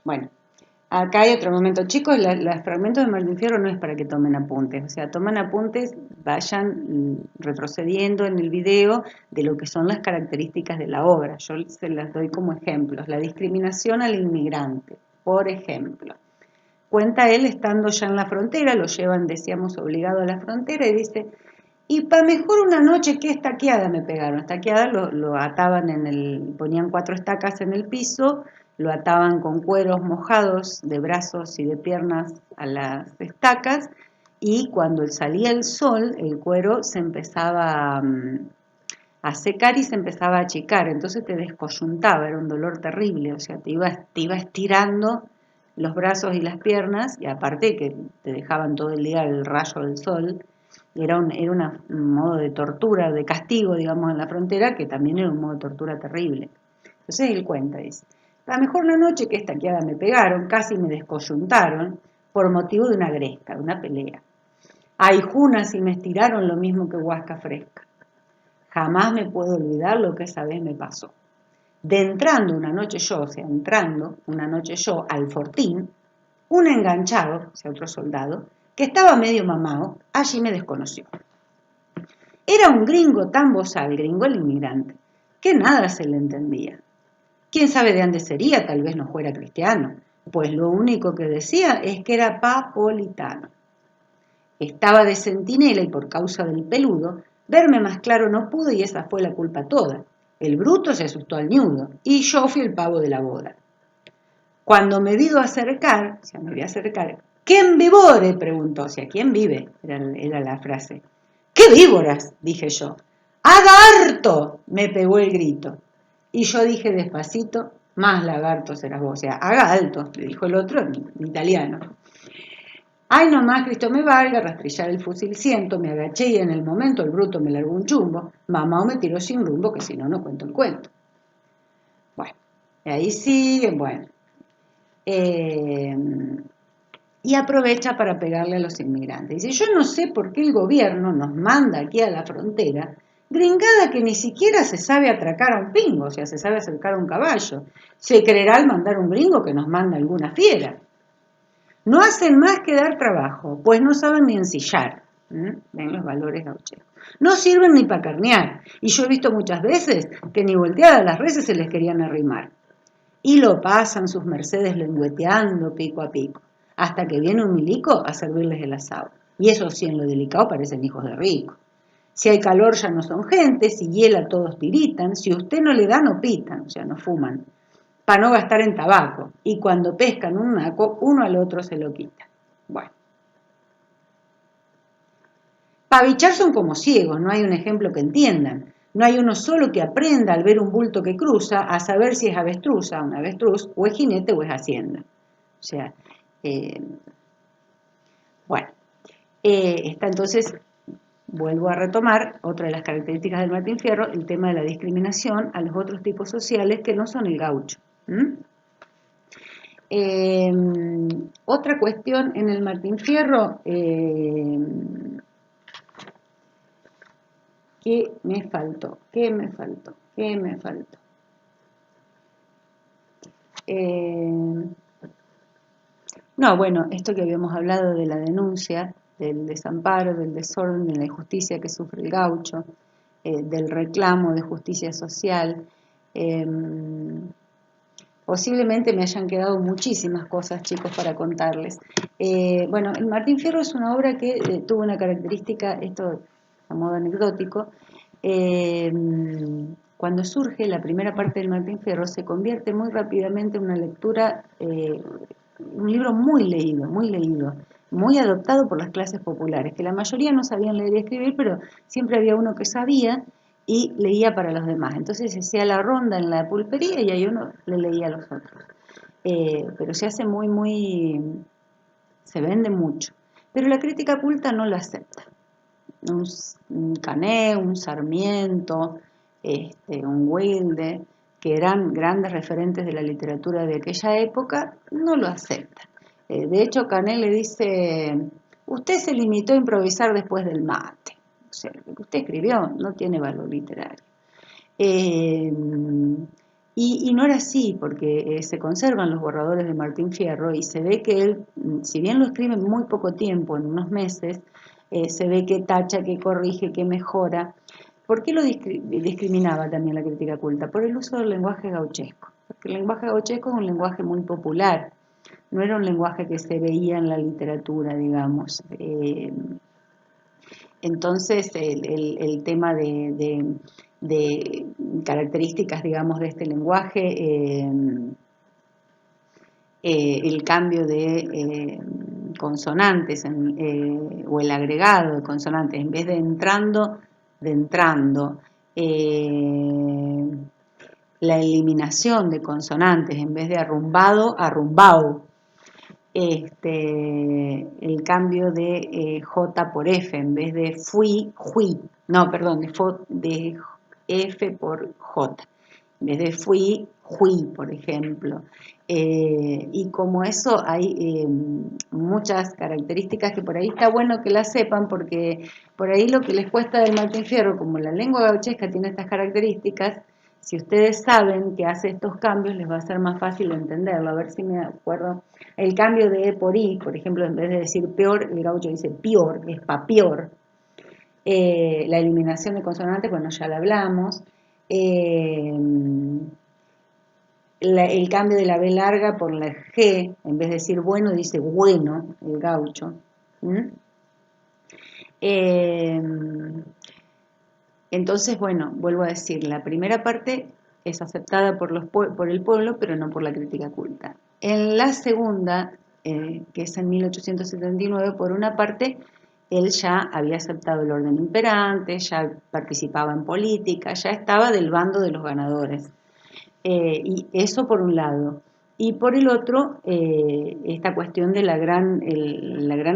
Bueno, acá hay otro momento. Chicos, los fragmentos de Martín Fierro no es para que tomen apuntes. O sea, toman apuntes, vayan retrocediendo en el video de lo que son las características de la obra. Yo se las doy como ejemplos. La discriminación al inmigrante, por ejemplo. Cuenta él estando ya en la frontera, lo llevan, decíamos, obligado a la frontera y dice, y pa' mejor una noche que estaqueada me pegaron. Estaqueada lo ataban ponían 4 estacas en el piso, lo ataban con cueros mojados de brazos y de piernas a las estacas y cuando salía el sol el cuero se empezaba a secar y se empezaba a achicar, entonces te descoyuntaba, era un dolor terrible, o sea, te iba estirando los brazos y las piernas y aparte que te dejaban todo el día el rayo del sol. Era un modo de tortura, de castigo, digamos, en la frontera, que también era un modo de tortura terrible. Entonces él cuenta, dice, la mejor una noche que estaqueada me pegaron, casi me descoyuntaron, por motivo de una gresca, de una pelea. Junas y me estiraron lo mismo que huasca fresca. Jamás me puedo olvidar lo que esa vez me pasó. Entrando una noche yo al fortín, un enganchado, o sea, otro soldado, que estaba medio mamado, allí me desconoció. Era un gringo tan bozal, gringo el inmigrante, que nada se le entendía. ¿Quién sabe de dónde sería? Tal vez no fuera cristiano, pues lo único que decía es que era papolitano. Estaba de centinela y por causa del peludo, verme más claro no pudo y esa fue la culpa toda. El bruto se asustó al ñudo y yo fui el pavo de la boda. Cuando me vi acercar, o sea, me vi acercar, ¿quién vivore? Preguntó, o sea, ¿quién vive? Era la frase. ¿Qué víboras? Dije yo. ¡Lagarto! Me pegó el grito. Y yo dije despacito, más lagarto serás vos, o sea, haga alto, le dijo el otro en italiano. Ay, nomás, Cristo me valga, rastrillar el fusil siento, me agaché y en el momento el bruto me largó un chumbo, mamá me tiró sin rumbo, que si no, no cuento el cuento. Bueno, y ahí siguen, bueno. Y aprovecha para pegarle a los inmigrantes. Dice, yo no sé por qué el gobierno nos manda aquí a la frontera, gringada que ni siquiera se sabe atracar a un pingo, o sea, se sabe acercar a un caballo. Se creerá al mandar un gringo que nos manda alguna fiera. No hacen más que dar trabajo, pues no saben ni ensillar. Ven los valores gaucheros. No sirven ni para carnear. Y yo he visto muchas veces que ni volteadas las reses se les querían arrimar. Y lo pasan sus mercedes lengüeteando pico a pico, hasta que viene un milico a servirles el asado. Y eso sí, en lo delicado parecen hijos de rico. Si hay calor ya no son gente, si hiela todos tiritan, si usted no le da no pitan, o sea, no fuman, para no gastar en tabaco. Y cuando pescan un naco, uno al otro se lo quita. Bueno. Para bichar son como ciegos, no hay un ejemplo que entiendan. No hay uno solo que aprenda al ver un bulto que cruza a saber si es avestruza, un avestruz, o es jinete o es hacienda. O sea, bueno, está entonces, vuelvo a retomar, otra de las características del Martín Fierro, el tema de la discriminación a los otros tipos sociales que no son el gaucho. Otra cuestión en el Martín Fierro, ¿qué me faltó? No, bueno, esto que habíamos hablado de la denuncia, del desamparo, del desorden, de la injusticia que sufre el gaucho, del reclamo de justicia social. Posiblemente me hayan quedado muchísimas cosas, chicos, para contarles. Bueno, el Martín Fierro es una obra que tuvo una característica, esto a modo anecdótico, cuando surge la primera parte del Martín Fierro se convierte muy rápidamente en una lectura, un libro muy leído, muy adoptado por las clases populares, que la mayoría no sabían leer y escribir, pero siempre había uno que sabía y leía para los demás. Entonces se hacía la ronda en la pulpería y ahí uno le leía a los otros. Pero se hace se vende mucho. Pero la crítica culta no lo acepta. Un Cané, un Sarmiento, un Wilde, que eran grandes referentes de la literatura de aquella época, no lo aceptan. De hecho, Cané le dice, usted se limitó a improvisar después del mate. O sea, lo que usted escribió no tiene valor literario. Y no era así, porque se conservan los borradores de Martín Fierro y se ve que él, si bien lo escribe en muy poco tiempo, en unos meses, se ve que tacha, que corrige, que mejora. ¿Por qué lo discriminaba también la crítica culta? Por el uso del lenguaje gauchesco. Porque el lenguaje gauchesco es un lenguaje muy popular, no era un lenguaje que se veía en la literatura, digamos. Entonces, el tema de características, digamos, de este lenguaje, el cambio de consonantes o el agregado de consonantes, en vez de entrando, la eliminación de consonantes, en vez de arrumbado, arrumbado. El cambio de J por F, en vez de fui, hui. No, perdón, de F por J. En vez de fui, hui, por ejemplo. Y como eso hay muchas características que por ahí está bueno que las sepan, porque por ahí lo que les cuesta del Martín Fierro, como la lengua gauchesca tiene estas características, si ustedes saben que hace estos cambios, les va a ser más fácil entenderlo. A ver si me acuerdo. El cambio de E por I, por ejemplo, en vez de decir peor, el gaucho dice pior, es papior. La eliminación de consonantes, bueno, ya la hablamos. El cambio de la B larga por la G, en vez de decir bueno, dice bueno, el gaucho. Entonces, bueno, vuelvo a decir, la primera parte es aceptada por el pueblo, pero no por la crítica culta. En la segunda, que es en 1879, por una parte, él ya había aceptado el orden imperante, ya participaba en política, ya estaba del bando de los ganadores. Y eso por un lado. Y por el otro, esta cuestión de la gran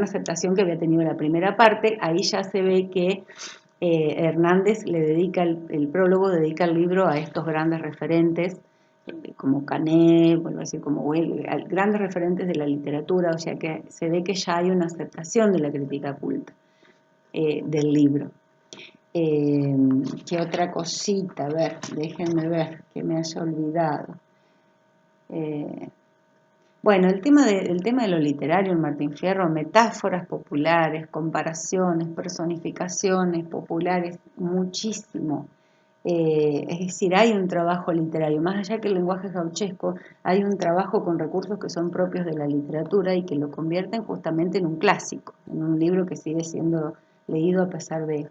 aceptación que había tenido la primera parte, ahí ya se ve que Hernández le dedica el prólogo, dedica el libro a estos grandes referentes, como Canet, vuelvo a decir, como grandes referentes de la literatura, o sea que se ve que ya hay una aceptación de la crítica culta del libro. ¿Qué otra cosita? A ver, déjenme ver, que me haya olvidado. Bueno, el tema de lo literario en Martín Fierro, metáforas populares, comparaciones, personificaciones populares, muchísimo. Es decir, hay un trabajo literario, más allá que el lenguaje gauchesco, hay un trabajo con recursos que son propios de la literatura y que lo convierten justamente en un clásico, en un libro que sigue siendo leído a pesar del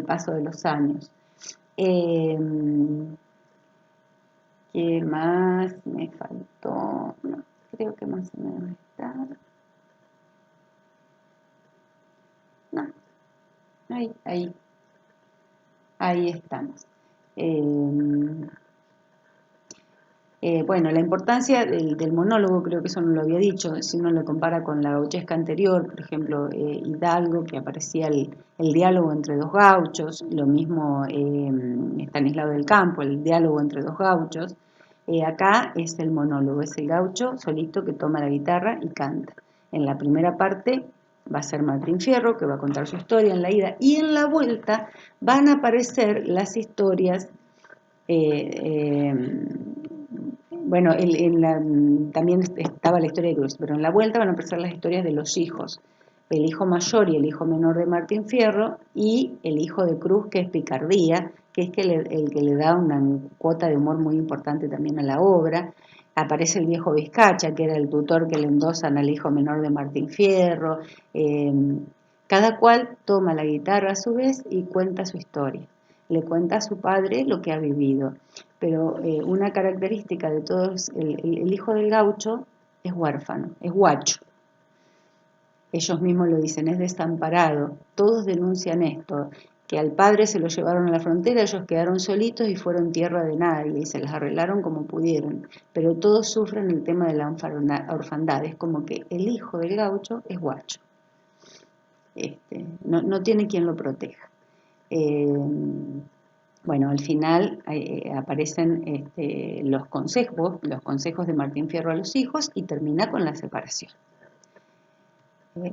paso de los años. ¿Qué más me faltó? No, creo que más o menos está. No, ahí estamos. Bueno, la importancia del monólogo, creo que eso no lo había dicho, si uno lo compara con la gauchesca anterior, por ejemplo, Hidalgo, que aparecía el diálogo entre dos gauchos, lo mismo Estanislao del Campo, el diálogo entre dos gauchos, acá es el monólogo, es el gaucho solito que toma la guitarra y canta. En la primera parte va a ser Martín Fierro, que va a contar su historia en la ida, y en la vuelta van a aparecer las historias bueno, también estaba la historia de Cruz, pero en la vuelta van a aparecer las historias de los hijos, el hijo mayor y el hijo menor de Martín Fierro y el hijo de Cruz, que es Picardía, que es el que le da una cuota de humor muy importante también a la obra. Aparece el viejo Vizcacha, que era el tutor que le endosan al hijo menor de Martín Fierro. Cada cual toma la guitarra a su vez y cuenta su historia. Le cuenta a su padre lo que ha vivido. Pero una característica de todos, el hijo del gaucho es huérfano, es guacho. Ellos mismos lo dicen, es desamparado. Todos denuncian esto, que al padre se lo llevaron a la frontera, ellos quedaron solitos y fueron tierra de nadie y se las arreglaron como pudieron. Pero todos sufren el tema de la orfandad. Es como que el hijo del gaucho es guacho. No tiene quien lo proteja. Bueno, al final aparecen los consejos de Martín Fierro a los hijos y termina con la separación.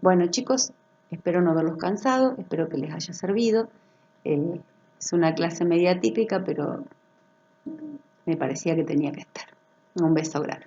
Bueno, chicos, espero no haberlos cansado, espero que les haya servido. Es una clase media típica, pero me parecía que tenía que estar. Un beso grande.